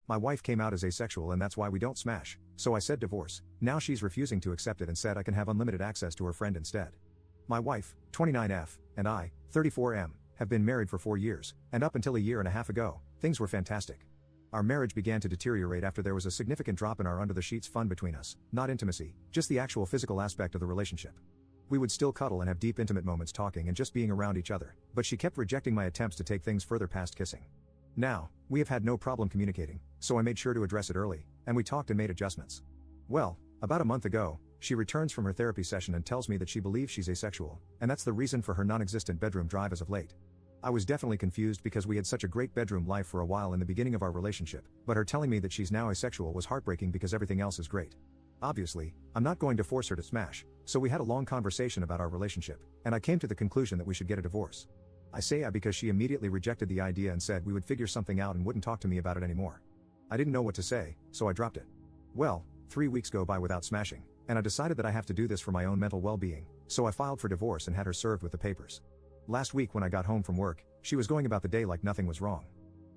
My wife came out as asexual and that's why we don't smash, so I said divorce. Now she's refusing to accept it and said I can have unlimited access to her friend instead. My wife, 29F, and I, 34M, have been married for 4 years, and up until a year and a half ago, things were fantastic. Our marriage began to deteriorate after there was a significant drop in our under the sheets fun between us, not intimacy, just the actual physical aspect of the relationship. We would still cuddle and have deep intimate moments talking and just being around each other, but she kept rejecting my attempts to take things further past kissing. Now, we have had no problem communicating, so I made sure to address it early, and we talked and made adjustments. Well, about a month ago, she returns from her therapy session and tells me that she believes she's asexual, and that's the reason for her non-existent bedroom drive as of late. I was definitely confused because we had such a great bedroom life for a while in the beginning of our relationship, but her telling me that she's now asexual was heartbreaking because everything else is great. Obviously, I'm not going to force her to smash, so we had a long conversation about our relationship, and I came to the conclusion that we should get a divorce. I say because she immediately rejected the idea and said we would figure something out and wouldn't talk to me about it anymore. I didn't know what to say, so I dropped it. Well, 3 weeks go by without smashing, and I decided that I have to do this for my own mental well-being, so I filed for divorce and had her served with the papers. Last week when I got home from work, she was going about the day like nothing was wrong.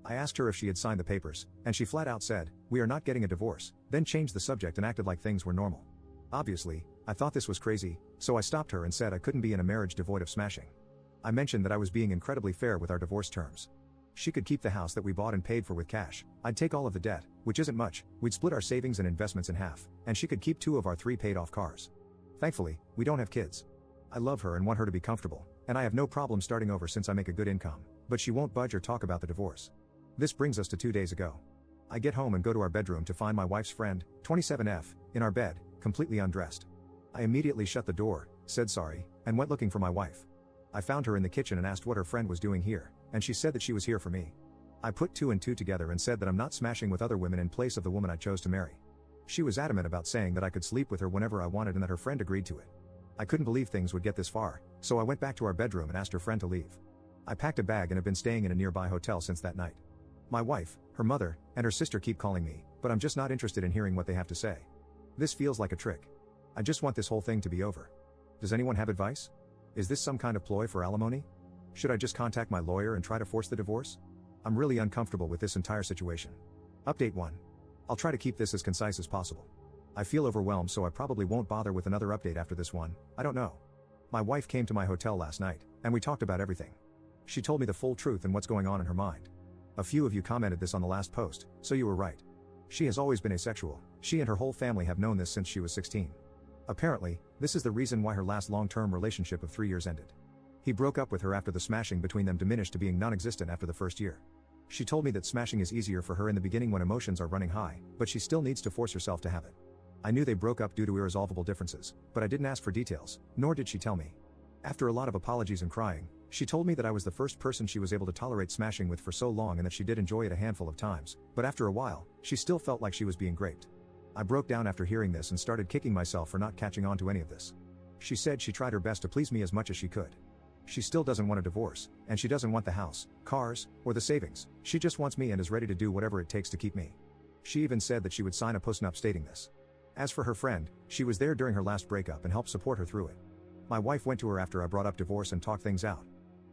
I asked her if she had signed the papers, and she flat out said, "We are not getting a divorce," then changed the subject and acted like things were normal. Obviously, I thought this was crazy, so I stopped her and said I couldn't be in a marriage devoid of smashing. I mentioned that I was being incredibly fair with our divorce terms. She could keep the house that we bought and paid for with cash, I'd take all of the debt, which isn't much, we'd split our savings and investments in half, and she could keep 2 of our 3 paid-off cars. Thankfully, we don't have kids. I love her and want her to be comfortable, and I have no problem starting over since I make a good income, but she won't budge or talk about the divorce. This brings us to 2 days ago. I get home and go to our bedroom to find my wife's friend, 27F, in our bed, completely undressed. I immediately shut the door, said sorry, and went looking for my wife. I found her in the kitchen and asked what her friend was doing here, and she said that she was here for me. I put 2 and 2 together and said that I'm not smashing with other women in place of the woman I chose to marry. She was adamant about saying that I could sleep with her whenever I wanted and that her friend agreed to it. I couldn't believe things would get this far, so I went back to our bedroom and asked her friend to leave. I packed a bag and have been staying in a nearby hotel since that night. My wife, her mother, and her sister keep calling me, but I'm just not interested in hearing what they have to say. This feels like a trick. I just want this whole thing to be over. Does anyone have advice? Is this some kind of ploy for alimony? Should I just contact my lawyer and try to force the divorce? I'm really uncomfortable with this entire situation. Update 1. I'll try to keep this as concise as possible. I feel overwhelmed, so I probably won't bother with another update after this one. I don't know. My wife came to my hotel last night, and we talked about everything. She told me the full truth and what's going on in her mind. A few of you commented this on the last post, so you were right. She has always been asexual. She and her whole family have known this since she was 16. Apparently, this is the reason why her last long-term relationship of 3 years ended. He broke up with her after the smashing between them diminished to being non-existent after the first year. She told me that smashing is easier for her in the beginning when emotions are running high, but she still needs to force herself to have it. I knew they broke up due to irresolvable differences, but I didn't ask for details, nor did she tell me. After a lot of apologies and crying, she told me that I was the first person she was able to tolerate smashing with for so long and that she did enjoy it a handful of times, but after a while, she still felt like she was being raped. I broke down after hearing this and started kicking myself for not catching on to any of this. She said she tried her best to please me as much as she could. She still doesn't want a divorce, and she doesn't want the house, cars, or the savings. She just wants me and is ready to do whatever it takes to keep me. She even said that she would sign a post-nup stating this. As for her friend, she was there during her last breakup and helped support her through it. My wife went to her after I brought up divorce and talked things out.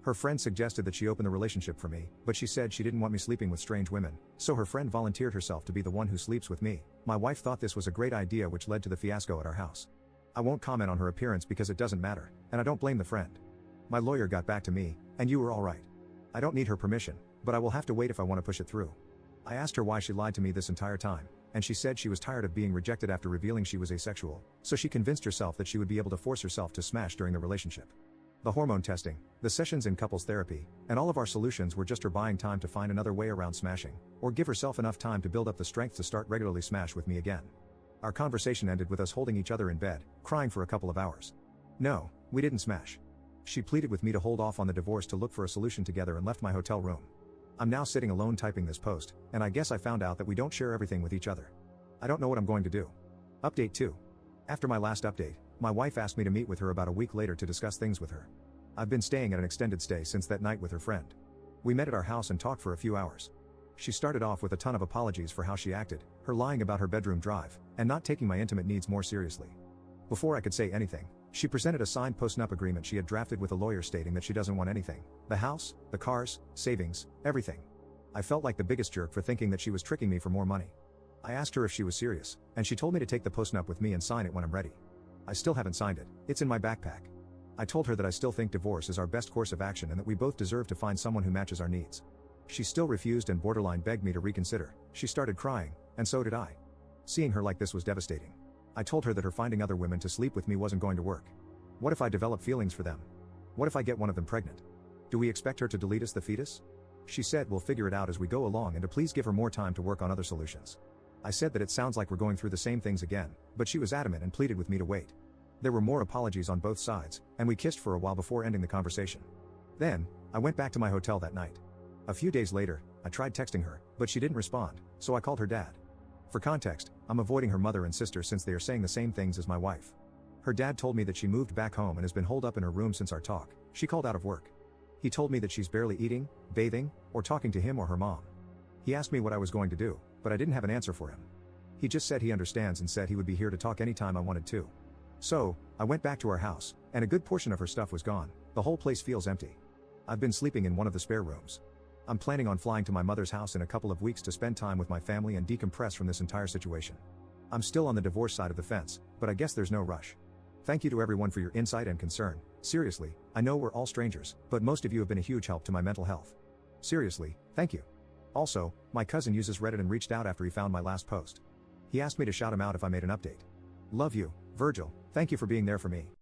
Her friend suggested that she open the relationship for me, but she said she didn't want me sleeping with strange women, so her friend volunteered herself to be the one who sleeps with me. My wife thought this was a great idea, which led to the fiasco at our house. I won't comment on her appearance because it doesn't matter, and I don't blame the friend. My lawyer got back to me, and you were all right. I don't need her permission, but I will have to wait if I want to push it through. I asked her why she lied to me this entire time, and she said she was tired of being rejected after revealing she was asexual, so she convinced herself that she would be able to force herself to smash during the relationship. The hormone testing, the sessions in couples therapy, and all of our solutions were just her buying time to find another way around smashing, or give herself enough time to build up the strength to start regularly smash with me again. Our conversation ended with us holding each other in bed, crying for a couple of hours. No, we didn't smash. She pleaded with me to hold off on the divorce to look for a solution together and left my hotel room. I'm now sitting alone typing this post, and I guess I found out that we don't share everything with each other. I don't know what I'm going to do. Update 2. After my last update, my wife asked me to meet with her about a week later to discuss things with her. I've been staying at an extended stay since that night with her friend. We met at our house and talked for a few hours. She started off with a ton of apologies for how she acted, her lying about her bedroom drive, and not taking my intimate needs more seriously. Before I could say anything, she presented a signed post-nup agreement she had drafted with a lawyer stating that she doesn't want anything: the house, the cars, savings, everything. I felt like the biggest jerk for thinking that she was tricking me for more money. I asked her if she was serious, and she told me to take the postnup with me and sign it when I'm ready. I still haven't signed it, it's in my backpack. I told her that I still think divorce is our best course of action and that we both deserve to find someone who matches our needs. She still refused and borderline begged me to reconsider. She started crying, and so did I. Seeing her like this was devastating. I told her that her finding other women to sleep with me wasn't going to work. What if I develop feelings for them? What if I get one of them pregnant? Do we expect her to delete us the fetus? She said we'll figure it out as we go along and to please give her more time to work on other solutions. I said that it sounds like we're going through the same things again, but she was adamant and pleaded with me to wait. There were more apologies on both sides, and we kissed for a while before ending the conversation. Then, I went back to my hotel that night. A few days later, I tried texting her, but she didn't respond, so I called her dad. For context, I'm avoiding her mother and sister since they are saying the same things as my wife. Her dad told me that she moved back home and has been holed up in her room since our talk. She called out of work. He told me that she's barely eating, bathing, or talking to him or her mom. He asked me what I was going to do, but I didn't have an answer for him. He just said he understands and said he would be here to talk anytime I wanted to. So, I went back to our house, and a good portion of her stuff was gone. The whole place feels empty. I've been sleeping in one of the spare rooms. I'm planning on flying to my mother's house in a couple of weeks to spend time with my family and decompress from this entire situation. I'm still on the divorce side of the fence, but I guess there's no rush. Thank you to everyone for your insight and concern. Seriously, I know we're all strangers, but most of you have been a huge help to my mental health. Seriously, thank you. Also, my cousin uses Reddit and reached out after he found my last post. He asked me to shout him out if I made an update. Love you, Virgil. Thank you for being there for me.